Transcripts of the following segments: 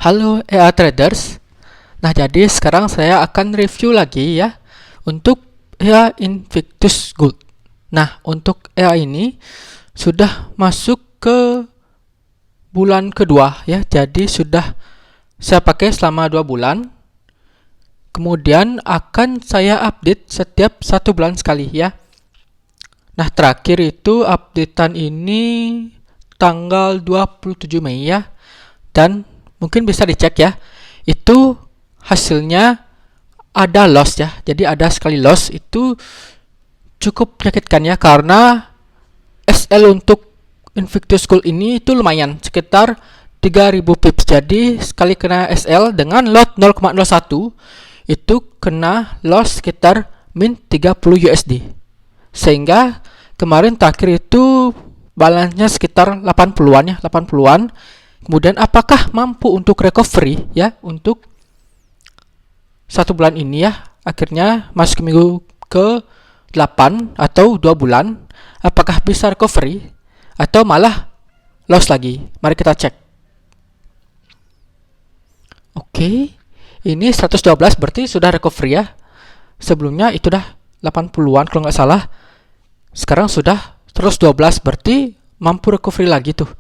Halo EA Traders. Nah, jadi sekarang saya akan review lagi ya untuk EA Invictus Gold. Nah, untuk EA ini sudah masuk ke bulan kedua ya. Jadi sudah saya pakai selama 2 bulan. Kemudian akan saya update setiap 1 bulan sekali ya. Nah, terakhir itu updatean ini tanggal 27 Mei ya. Dan mungkin bisa dicek ya, itu hasilnya ada loss ya. Jadi ada sekali loss, itu cukup menyakitkan ya, karena SL untuk Invictus Gold ini itu lumayan, sekitar 3000 pips. Jadi sekali kena SL dengan lot 0,01 itu kena loss sekitar min 30 USD. Sehingga kemarin terakhir itu balance-nya sekitar 80-an ya, 80-an. Kemudian apakah mampu untuk recovery ya untuk 1 bulan ini ya, akhirnya masuk ke minggu ke 8 atau 2 bulan, apakah bisa recovery atau malah loss lagi? Mari kita cek. Oke, ini 112 berarti sudah recovery ya. Sebelumnya itu dah 80-an kalau nggak salah. Sekarang sudah 112 berarti mampu recovery lagi tuh.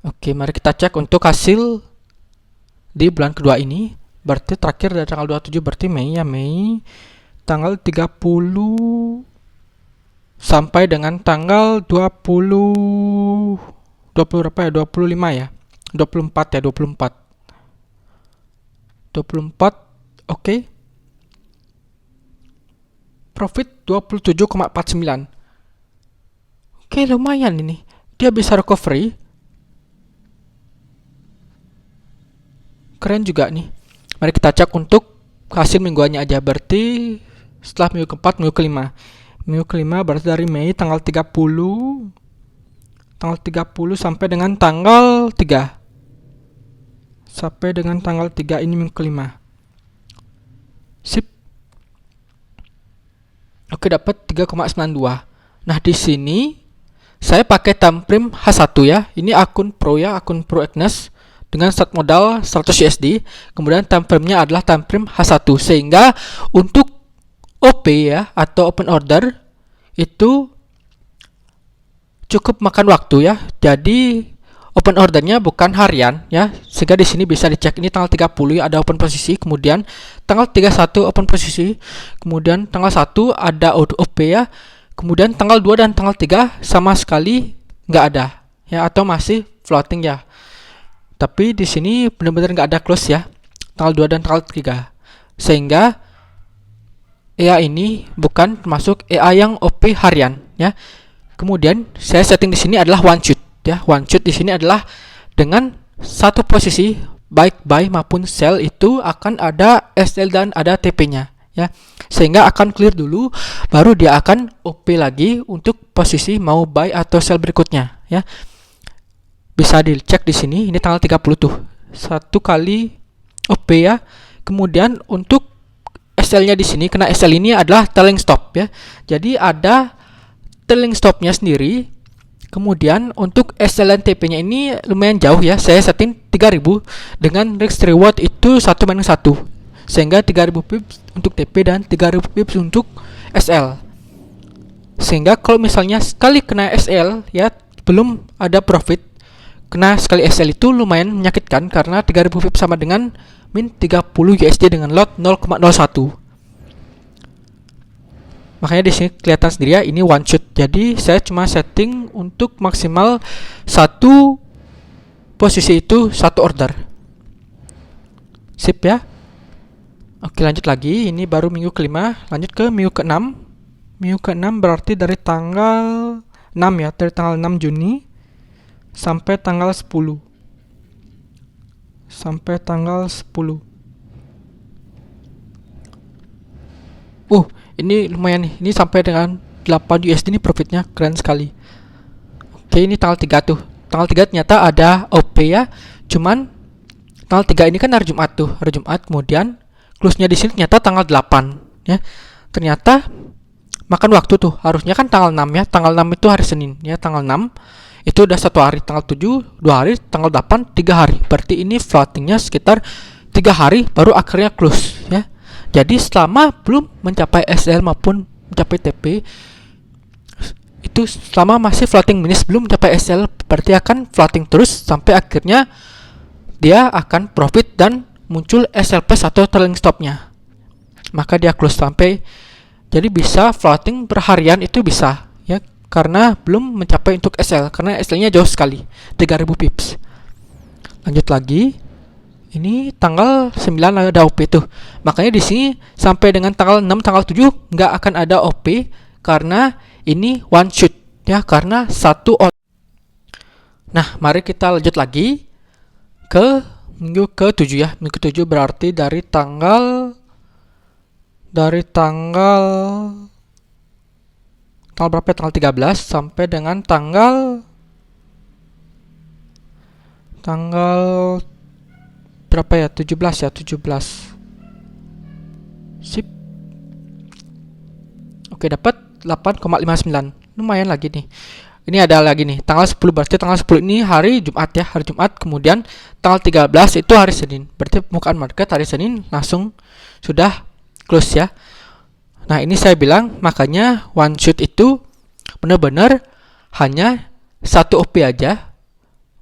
Oke, mari kita cek untuk hasil di bulan kedua ini. Berarti terakhir dari tanggal 27 berarti Mei ya, Mei tanggal 30 sampai dengan tanggal 20 berapa ya? 25 ya. 24 ya, 24. Oke. Profit 27,49. Oke, lumayan ini. Dia bisa recovery. Keren juga nih. Mari kita cek untuk hasil mingguannya aja. Berarti setelah minggu keempat, minggu kelima. Minggu kelima berarti dari Mei tanggal 30 sampai dengan tanggal 3. Sampai dengan tanggal 3 ini minggu kelima. Sip. Oke, dapat 3,92. Nah, di sini saya pakai time frame H1 ya. Ini akun Pro ya, akun Pro Agnes. Dengan start modal 100 USD, kemudian time frame-nya adalah time frame H1, sehingga untuk OP ya atau open order itu cukup makan waktu ya. Jadi open ordernya bukan harian ya, sehingga di sini bisa dicek ini tanggal 30 ya, ada open posisi, kemudian tanggal 31 open posisi, kemudian tanggal 1 ada OP ya, kemudian tanggal 2 dan tanggal 3 sama sekali nggak ada ya, atau masih floating ya. Tapi di sini benar-benar nggak ada close ya, tanggal 2 dan tanggal 3. Sehingga EA ini bukan termasuk EA yang OP harian ya. Kemudian saya setting di sini adalah one shoot ya. One shoot di sini adalah dengan satu posisi baik buy maupun sell itu akan ada SL dan ada TP-nya ya. Sehingga akan clear dulu, baru dia akan OP lagi untuk posisi mau buy atau sell berikutnya ya. Bisa dicek di sini, ini tanggal 30 tuh. 1 kali OP ya. Kemudian untuk SL-nya di sini, kena SL ini adalah trailing stop ya. Jadi ada trailing stop-nya sendiri. Kemudian untuk SL dan TP-nya ini lumayan jauh ya. Saya setting 3000 dengan risk reward itu 1-1. Sehingga 3000 pips untuk TP dan 3000 pips untuk SL. Sehingga kalau misalnya sekali kena SL ya, belum ada profit, kena sekali SL itu lumayan menyakitkan, karena 3000 pips sama dengan min 30 USD dengan lot 0,01. Makanya di sini kelihatan sendiri ya, ini one shot. Jadi saya cuma setting untuk maksimal satu posisi itu satu order. Sip ya. Oke, lanjut lagi. Ini baru minggu kelima, lanjut ke minggu ke-6. Minggu ke-6 berarti dari tanggal 6 ya, dari tanggal 6 Juni sampai tanggal 10. Sampai tanggal 10. Ini lumayan nih. Ini sampai dengan 8 USD ini profitnya, keren sekali. Oke, ini tanggal 3 tuh. Tanggal 3 ternyata ada OP ya. Cuman tanggal 3 ini kan hari Jumat tuh, hari Jumat. Kemudian close-nya di sini ternyata tanggal 8 ya. Ternyata makan waktu tuh. Harusnya kan tanggal 6 ya. Tanggal 6 itu hari Senin ya, tanggal 6. Itu udah 1 hari, tanggal 7, 2 hari, tanggal 8, 3 hari. Berarti ini floatingnya sekitar 3 hari baru akhirnya close ya. Jadi selama belum mencapai SL maupun mencapai TP, itu selama masih floating minus belum mencapai SL, berarti akan floating terus sampai akhirnya dia akan profit dan muncul SL plus atau trailing stopnya. Maka dia close sampai, jadi bisa floating berharian itu bisa ya, karena belum mencapai untuk SL, karena SL-nya jauh sekali, 3000 pips. Lanjut lagi, ini tanggal 9 ada OP tuh. Makanya di sini sampai dengan tanggal 6, tanggal 7 nggak akan ada OP karena ini one shoot ya, karena satu order. Nah, mari kita lanjut lagi ke minggu ke-7 ya. Minggu ke-7 berarti dari tanggal berapa ya? Tanggal 13 sampai dengan tanggal berapa ya? 17 ya, 17. Sip. Oke, dapat 8,59. Lumayan lagi nih. Ini ada lagi nih, tanggal 10, berarti tanggal 10 ini hari Jumat ya, hari Jumat. Kemudian tanggal 13 itu hari Senin. Berarti pembukaan market hari Senin langsung sudah close ya. Nah, ini saya bilang makanya one shot itu benar-benar hanya satu OP aja,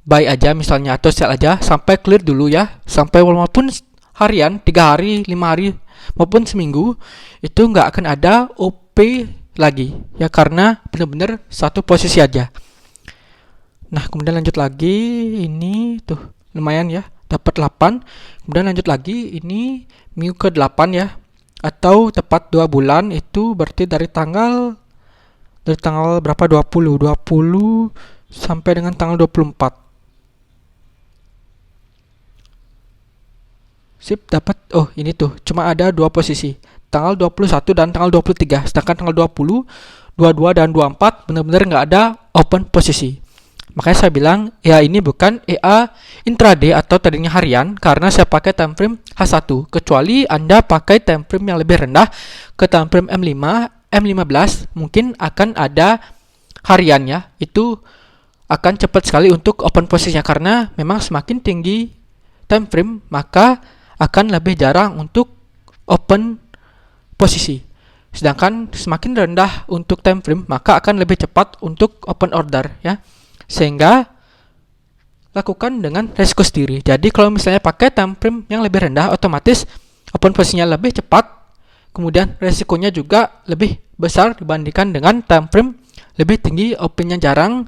buy aja misalnya atau sell aja sampai clear dulu ya, sampai walaupun harian, 3 hari, 5 hari maupun seminggu itu nggak akan ada OP lagi ya, karena benar-benar satu posisi aja. Nah, kemudian lanjut lagi, ini tuh lumayan ya, dapat 8. Kemudian lanjut lagi, ini minggu ke-8 ya, atau tepat 2 bulan. Itu berarti dari tanggal berapa, 20 sampai dengan tanggal 24. Sip, dapat. Oh, ini tuh cuma ada 2 posisi, tanggal 21 dan tanggal 23. Sedangkan tanggal 20, 22 dan 24 benar-benar nggak ada open posisi. Makanya saya bilang ya ini bukan EA intraday atau tradingnya harian, karena saya pakai time frame H1. Kecuali Anda pakai time frame yang lebih rendah ke time frame M5, M15, mungkin akan ada harian ya. Itu akan cepat sekali untuk open posisinya, karena memang semakin tinggi time frame maka akan lebih jarang untuk open posisi. Sedangkan semakin rendah untuk time frame maka akan lebih cepat untuk open order ya. Sehingga lakukan dengan resiko sendiri. Jadi kalau misalnya pakai time frame yang lebih rendah, otomatis open posisinya lebih cepat, kemudian resikonya juga lebih besar dibandingkan dengan time frame lebih tinggi, opennya jarang,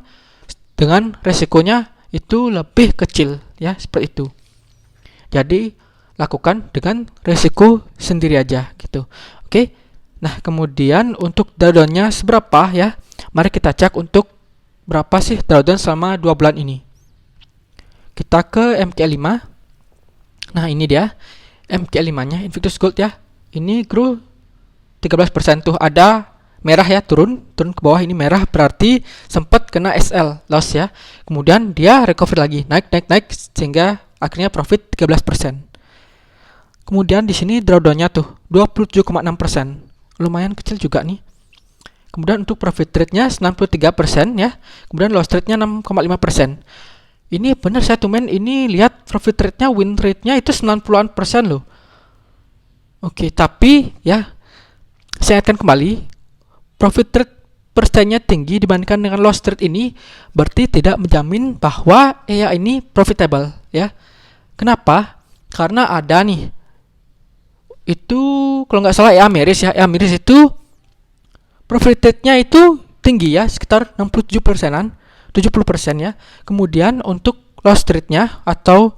dengan resikonya itu lebih kecil ya, seperti itu. Jadi lakukan dengan resiko sendiri aja gitu. Oke. Nah, kemudian untuk drawdown-nya seberapa ya? Mari kita cek untuk berapa sih drawdown selama 2 bulan ini. Kita ke MK5. Nah, ini dia MK5-nya, Invictus Gold ya. Ini grow 13% tuh, ada merah ya, turun ke bawah, ini merah berarti sempat kena SL loss ya. Kemudian dia recover lagi, naik sehingga akhirnya profit 13%. Kemudian di sini drawdown-nya tuh 27,6%. Lumayan kecil juga nih. Kemudian untuk profit rate-nya 93% ya. Kemudian loss rate-nya 6,5%. Ini benar saya tumen ini lihat profit rate-nya, win rate-nya itu 90% loh. Oke, tapi ya saya ingatkan kembali, profit rate persennya tinggi dibandingkan dengan loss rate ini berarti tidak menjamin bahwa EA ini profitable ya. Kenapa? Karena ada nih, itu kalau nggak salah EA Miris ya. EA Miris itu profit rate-nya itu tinggi ya, sekitar 67%-an, 70% ya. Kemudian untuk loss rate-nya atau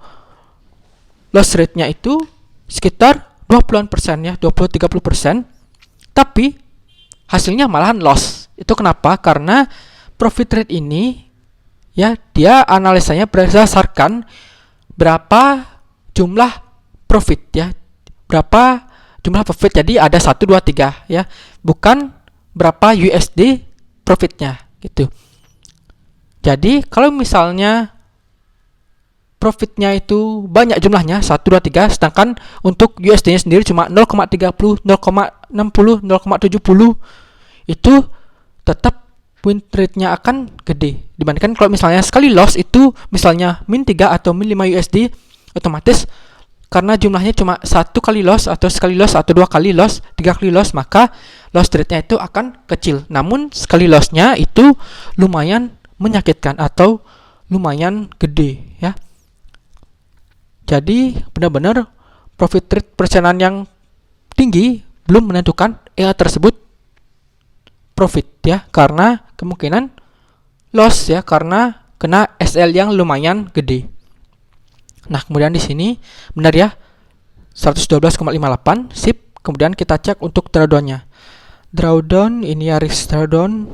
loss rate-nya itu sekitar 20% ya, 20-30%. Tapi hasilnya malahan loss. Itu kenapa? Karena profit rate ini ya, dia analisanya berdasarkan berapa jumlah profit ya. Berapa jumlah profit. Jadi ada 1, 2, 3 ya. Bukan berapa USD profitnya gitu. Jadi kalau misalnya profitnya itu banyak jumlahnya 1, 2, 3, sedangkan untuk USD-nya sendiri cuma 0,30, 0,60, 0,70, itu tetap win rate-nya akan gede dibandingkan kalau misalnya sekali loss itu misalnya min 3 atau min 5 USD, otomatis karena jumlahnya cuma satu kali loss atau sekali loss atau 2 kali loss, 3 kali loss, maka loss rate-nya itu akan kecil. Namun sekali loss-nya itu lumayan menyakitkan atau lumayan gede ya. Jadi benar-benar profit rate persenan yang tinggi belum menentukan EA tersebut profit ya, karena kemungkinan loss ya karena kena SL yang lumayan gede. Nah, kemudian di sini benar ya 112,58 sip. Kemudian kita cek untuk drawdown-nya. Drawdown ini ya risk drawdown.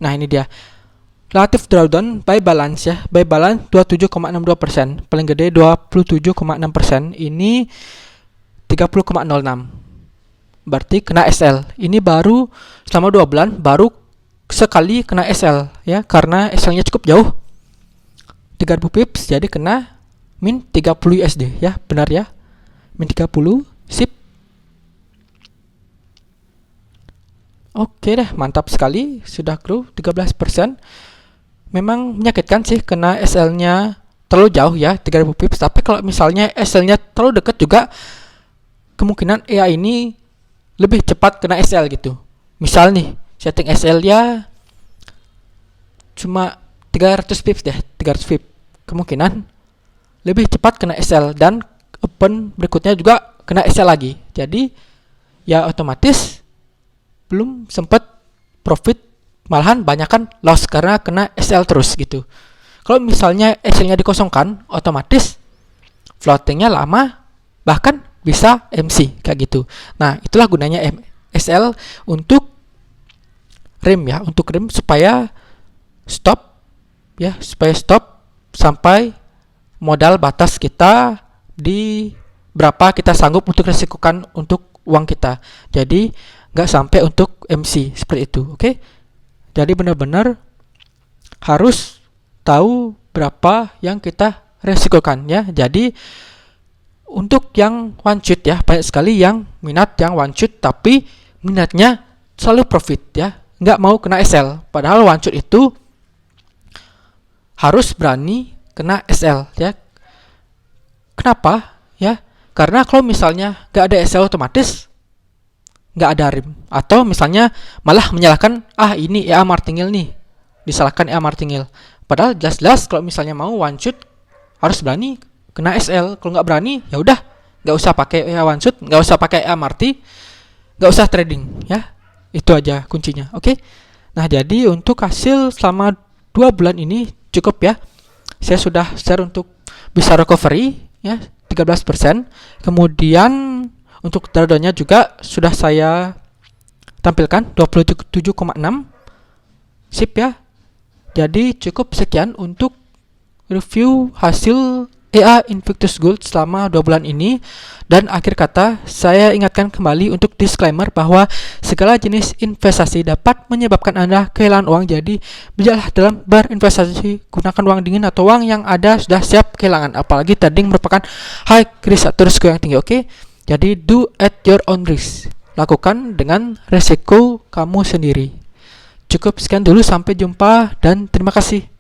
Nah, ini dia. Relatif drawdown by balance ya. By balance 27,62%, paling gede 27,6%. Ini 30,06. Berarti kena SL. Ini baru selama 2 bulan baru sekali kena SL ya, karena SL-nya cukup jauh. 3000 pips jadi kena min 30 USD ya, benar ya. Min 30, sip. Oke deh, mantap sekali, sudah grow 13%. Memang menyakitkan sih kena SL-nya terlalu jauh ya, 3000 pips. Tapi kalau misalnya SL-nya terlalu dekat juga, kemungkinan EA ini lebih cepat kena SL gitu. Misal nih, setting SL ya cuma 300 pips deh, 300 pips. Kemungkinan lebih cepat kena SL dan open berikutnya juga kena SL lagi. Jadi ya otomatis belum sempat profit, malahan banyakkan loss karena kena SL terus gitu. Kalau misalnya SL-nya dikosongkan, otomatis floatingnya lama, bahkan bisa MC kayak gitu. Nah, itulah gunanya SL untuk rem ya, untuk rem supaya stop ya, supaya stop sampai modal batas kita di berapa kita sanggup untuk resikokan untuk uang kita. Jadi nggak sampai untuk MC seperti itu, oke? Jadi benar-benar harus tahu berapa yang kita resikokan ya. Jadi untuk yang one shoot ya, banyak sekali yang minat yang one shoot tapi minatnya selalu profit ya, nggak mau kena SL. Padahal one shoot itu harus berani kena SL ya. Kenapa ya? Karena kalau misalnya nggak ada SL, otomatis nggak ada rem, atau misalnya malah menyalahkan ini EA martingale nih, disalahkan EA martingale. Padahal jelas-jelas kalau misalnya mau one shoot harus berani kena SL. Kalau nggak berani ya udah nggak usah pakai EA one shoot, nggak usah pakai EA marti, nggak usah trading ya. Itu aja kuncinya, oke? Nah, jadi untuk hasil selama 2 bulan ini cukup ya. Saya sudah share untuk bisa recovery ya 13%. Kemudian untuk drawdown-nya juga sudah saya tampilkan 27,6. Sip ya. Jadi cukup sekian untuk review hasil EA Invictus Gold selama 2 bulan ini. Dan akhir kata, saya ingatkan kembali untuk disclaimer bahwa segala jenis investasi dapat menyebabkan Anda kehilangan uang. Jadi bijaklah dalam berinvestasi, gunakan uang dingin atau uang yang ada sudah siap kehilangan. Apalagi trading merupakan high risk atau risiko yang tinggi, oke? Jadi do at your own risk. Lakukan dengan resiko kamu sendiri. Cukup sekian dulu, sampai jumpa dan terima kasih.